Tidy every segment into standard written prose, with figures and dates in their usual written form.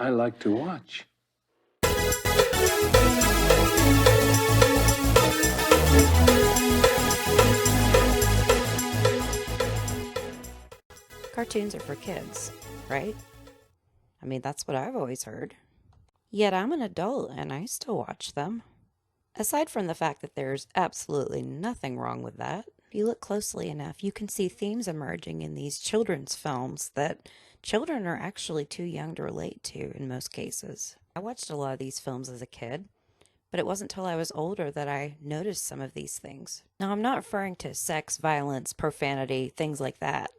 I like to watch. Cartoons are for kids, right? I mean, that's what I've always heard. Yet I'm an adult and I still watch them. Aside from the fact that there's absolutely nothing wrong with that, if you look closely enough, you can see themes emerging in these children's films that children are actually too young to relate to in most cases. I watched a lot of these films as a kid, but it wasn't until I was older that I noticed some of these things. Now, I'm not referring to sex, violence, profanity, things like that.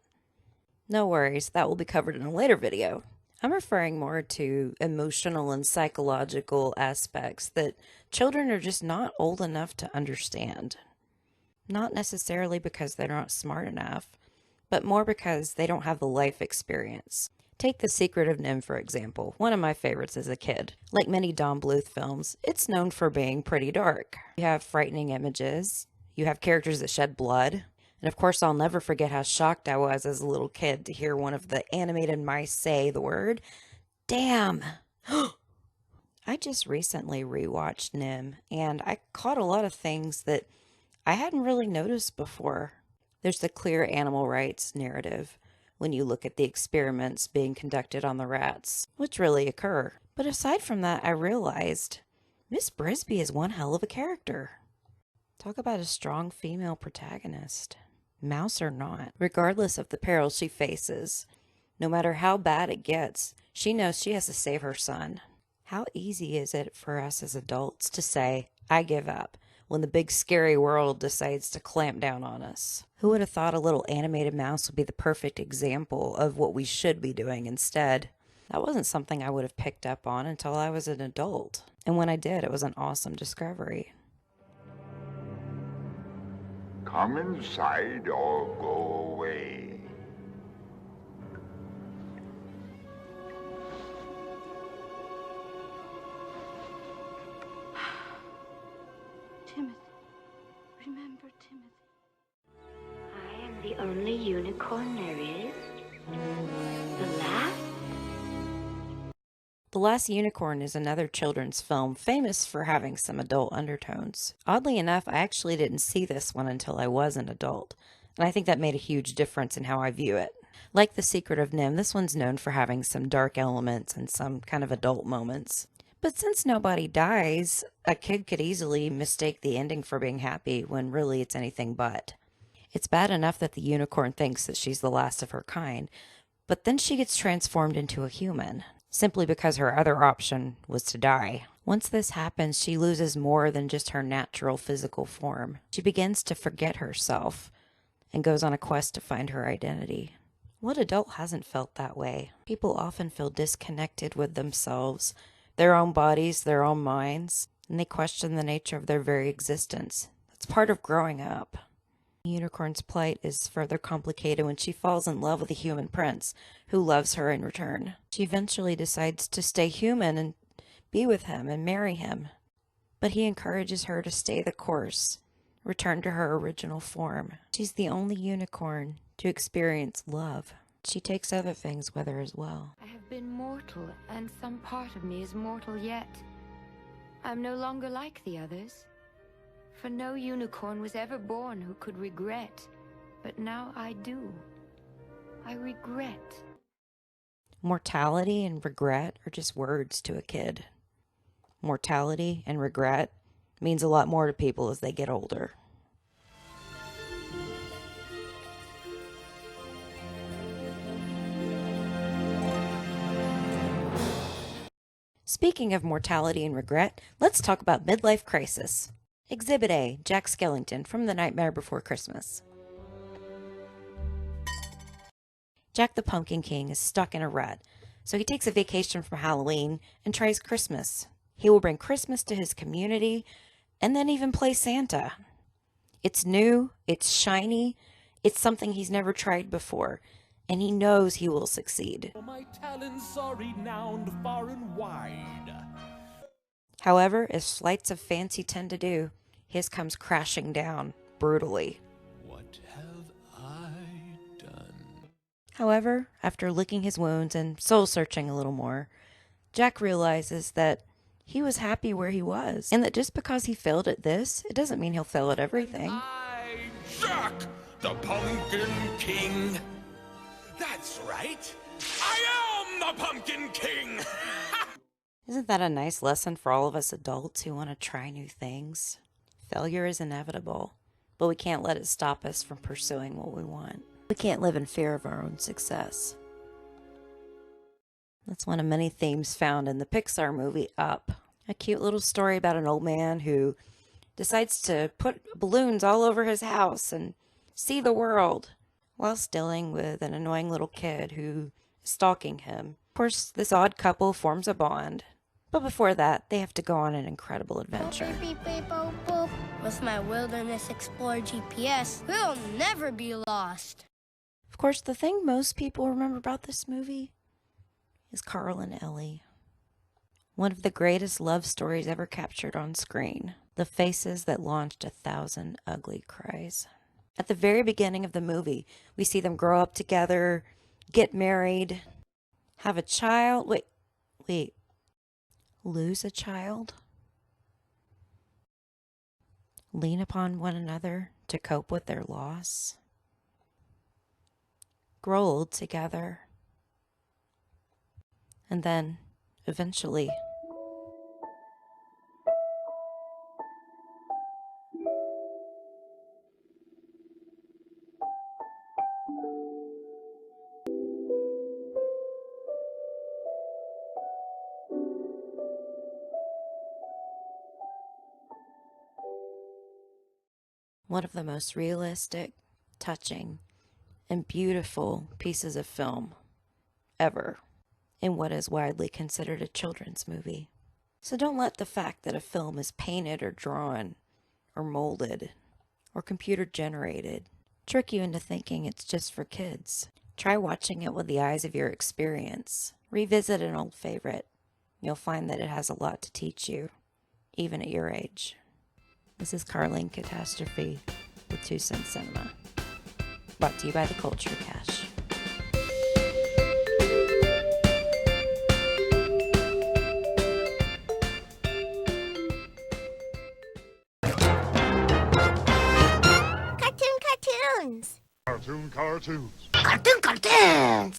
No worries, that will be covered in a later video. I'm referring more to emotional and psychological aspects that children are just not old enough to understand. Not necessarily because they're not smart enough, but more because they don't have the life experience. Take The Secret of NIMH, for example, one of my favorites as a kid. Like many Don Bluth films, it's known for being pretty dark. You have frightening images, you have characters that shed blood, and of course I'll never forget how shocked I was as a little kid to hear one of the animated mice say the word, "Damn!" I just recently rewatched NIMH, and I caught a lot of things that I hadn't really noticed before. There's the clear animal rights narrative when you look at the experiments being conducted on the rats, which really occur. But aside from that, I realized Miss Brisby is one hell of a character. Talk about a strong female protagonist. Mouse or not, regardless of the peril she faces, no matter how bad it gets, she knows she has to save her son. How easy is it for us as adults to say, "I give up," when the big scary world decides to clamp down on us? Who would have thought a little animated mouse would be the perfect example of what we should be doing instead? That wasn't something I would have picked up on until I was an adult. And when I did, it was an awesome discovery. Come inside or go away. Timothy. Remember Timothy. I am the only unicorn there is. The last? The Last Unicorn is another children's film famous for having some adult undertones. Oddly enough, I actually didn't see this one until I was an adult, and I think that made a huge difference in how I view it. Like The Secret of NIMH, this one's known for having some dark elements and some kind of adult moments. But since nobody dies, a kid could easily mistake the ending for being happy when really it's anything but. It's bad enough that the unicorn thinks that she's the last of her kind, but then she gets transformed into a human, simply because her other option was to die. Once this happens, she loses more than just her natural physical form. She begins to forget herself and goes on a quest to find her identity. What adult hasn't felt that way? People often feel disconnected with themselves, their own bodies, their own minds, and they question the nature of their very existence. That's part of growing up. The unicorn's plight is further complicated when she falls in love with a human prince who loves her in return. She eventually decides to stay human and be with him and marry him. But he encourages her to stay the course, return to her original form. She's the only unicorn to experience love. She takes other things with her as well. I have been mortal, and some part of me is mortal yet. I'm no longer like the others. For no unicorn was ever born who could regret, but now I do. I regret. Mortality and regret are just words to a kid. Mortality and regret means a lot more to people as they get older. Speaking of mortality and regret, let's talk about midlife crisis. Exhibit A, Jack Skellington from The Nightmare Before Christmas. Jack the Pumpkin King is stuck in a rut, so he takes a vacation from Halloween and tries Christmas. He will bring Christmas to his community and then even play Santa. It's new, it's shiny, it's something he's never tried before, and he knows he will succeed. My talents are renowned far and wide. However, as flights of fancy tend to do, his comes crashing down brutally. What have I done? However, after licking his wounds and soul-searching a little more, Jack realizes that he was happy where he was, and that just because he failed at this, it doesn't mean he'll fail at everything. I, Jack, the Pumpkin King. That's right. I am the Pumpkin King. Isn't that a nice lesson for all of us adults who want to try new things? Failure is inevitable, but we can't let it stop us from pursuing what we want. We can't live in fear of our own success. That's one of many themes found in the Pixar movie Up. A cute little story about an old man who decides to put balloons all over his house and see the world whilst dealing with an annoying little kid who is stalking him. Of course, this odd couple forms a bond. But before that, they have to go on an incredible adventure. Beep, beep, beep, boop, boop. With my Wilderness Explorer GPS, we'll never be lost. Of course, the thing most people remember about this movie is Carl and Ellie. One of the greatest love stories ever captured on screen. The faces that launched 1,000 ugly cries. At the very beginning of the movie, we see them grow up together, get married, have a child. Wait. Lose a child? Lean upon one another to cope with their loss? Grow old together? And then, eventually, one of the most realistic, touching, and beautiful pieces of film ever in what is widely considered a children's movie. So don't let the fact that a film is painted or drawn or molded or computer generated trick you into thinking it's just for kids. Try watching it with the eyes of your experience. Revisit an old favorite. You'll find that it has a lot to teach you, even at your age. This is Carlene Catastrophe with 2 Cent Cinema. Brought to you by the Culture Cache. Cartoons. Cartoons. Cartoons.